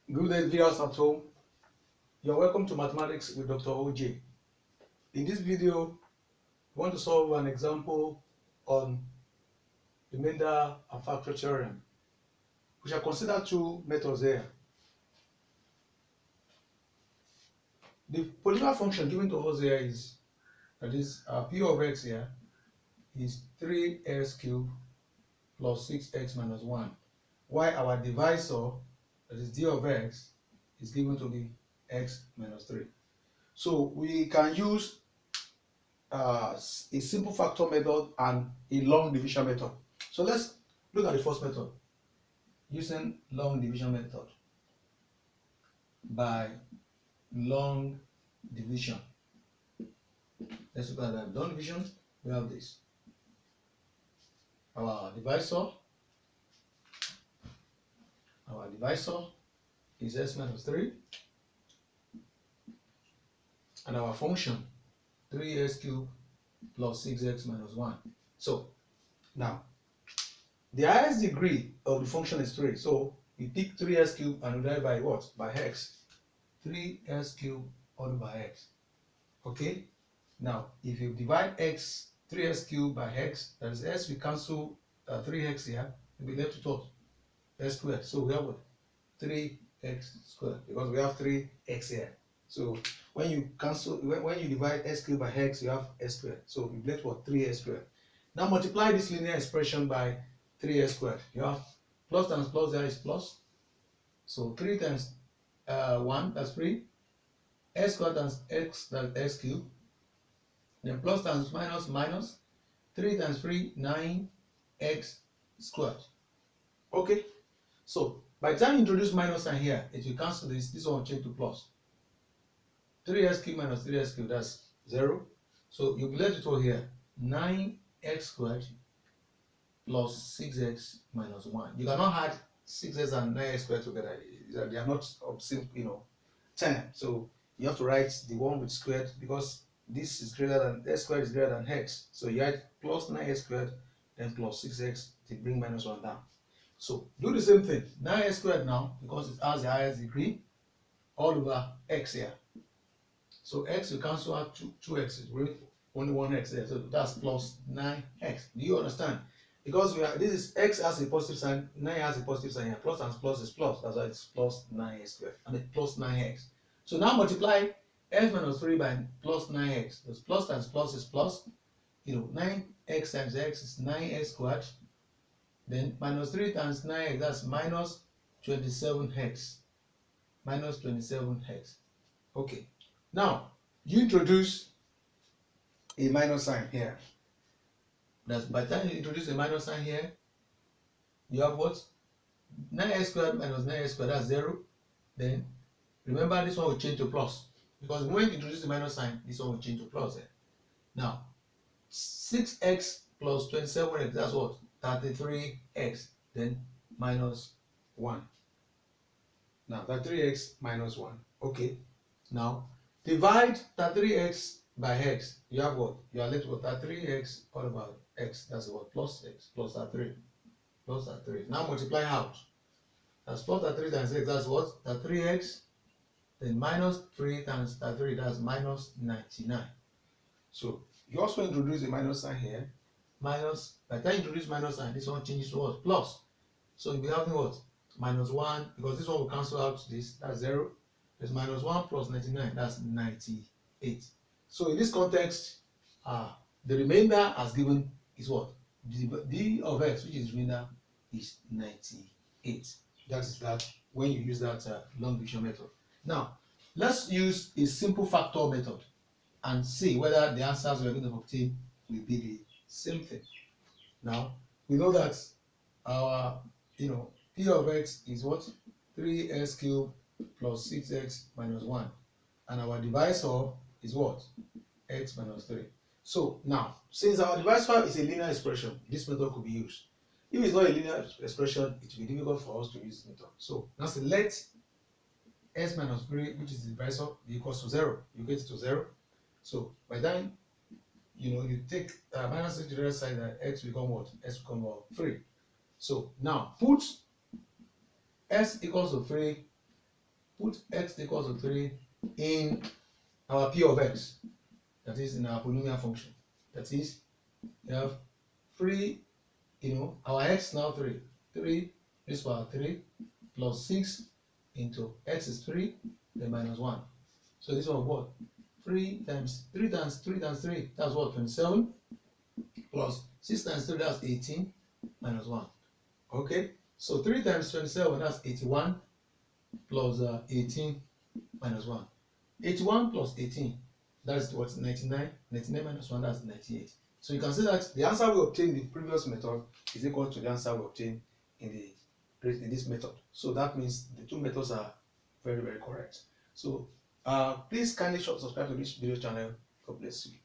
Good day, viewers at home. You're welcome to Mathematics with Dr. OJ. In this video, we want to solve an example on remainder and factor theorem. We shall consider two methods here. The polynomial function given to us here is, that is, p of x here is 3x cubed plus 6x minus 1, while our divisor, that is d of x, is given to be x minus 3. So we can use a simple factor method and a long division method. So let's look at the first method, using long division method. By long division, let's look at that. Long division, we have this. Our divisor is x minus 3, and our function 3x cubed plus 6x minus 1. So now the highest degree of the function is 3, so we pick 3x cubed and we divide by what? By x. 3x cubed all over x. Okay, now if you divide x, 3x cubed by x, that is s, we cancel 3x here, we be left with what? S squared. So we have what? 3x squared, because we have 3x here. So when you cancel, when you divide s cubed by x, you have s squared. So we left what? 3s squared. Now multiply this linear expression by 3s squared. You have plus times plus, there is plus. So 3 times 1, that's 3. S squared times x, that's x cubed. Then plus times minus, minus. 3 times 3, 9x squared. Okay. So by the time you introduce minus sign here, it will cancel this. This one will change to plus. 3x cubed minus 3x cubed, that's 0. So you'll be left with what here? 9x squared plus 6x minus 1. You cannot add 6x and 9x squared together. They are not of same, 10. So you have to write the one with squared, because this is greater than, x squared is greater than x. So you add plus 9x squared, then plus 6x to bring minus 1 down. So do the same thing. 9x squared now, because it has the highest degree, all over x here. So x will cancel out 2x, only 1x there. So that's plus 9x. Do you understand? Because this is x has a positive sign, 9 has a positive sign here. Plus times plus is plus. That's why it's plus 9x squared. I mean plus 9x. So now multiply x minus 3 by plus 9x. Because plus times plus is plus. 9x times x is 9x squared. Then minus 3 times 9x, that's minus 27x. Minus 27x. Okay. Now, you introduce a minus sign here. That's by the time you introduce a minus sign here, you have what? 9x squared minus 9x squared, that's 0. Then, remember this one will change to plus. Because when you introduce the minus sign, this one will change to plus here. Now, 6x plus 27x, that's what? 33x, then minus 1. Now, 33x minus 1. Okay. Now, divide 33x by x. You have what? You are left with 33x all over x. That's what? Plus x. Plus 33. Plus 33. Now multiply out. That's plus 33 times x. That's what? 33x. Then minus 3 times 33. That's minus 99. So you also introduce a minus sign here. Minus. By the time you introduce minus sign, this one changes to what? Plus. So you'll be having what? Minus 1. Because this one will cancel out this. That's 0. There's minus 1 plus 99, that's 98. So in this context, the remainder as given is what? D of x, which is remainder, is 98. That is that when you use that long division method. Now, let's use a simple factor method and see whether the answers we're going to obtain will be the same thing. Now, we know that our, p of x is what? 3x cubed plus 6x minus 1, and our divisor is what? X minus 3. So now, since our divisor is a linear expression, this method could be used. If it's not a linear expression, it will be difficult for us to use this method. So now say let x minus 3, which is the divisor, be equals to 0. You get it to 0. So by then, you take minus 3 to the other side, that x become what? X become 3. So now put s equals to 3 put x equals to 3 in our p of x, that is in our polynomial function. That is, we have 3, our x now 3 raised to power 3 plus 6 into x is 3, then minus 1. So this one what? 3 times 3 times 3 times 3, that's what? 27, plus 6 times 3, that's 18, minus 1. Okay, so 3 times 27, that's 81, plus 18, minus 1. 81 plus 18, that's what? 99. 99 minus 1, that's 98. So you can see that the answer we obtained in the previous method is equal to the answer we obtained in this method. So that means the two methods are very, very correct. So please kindly subscribe to this video channel. God bless you.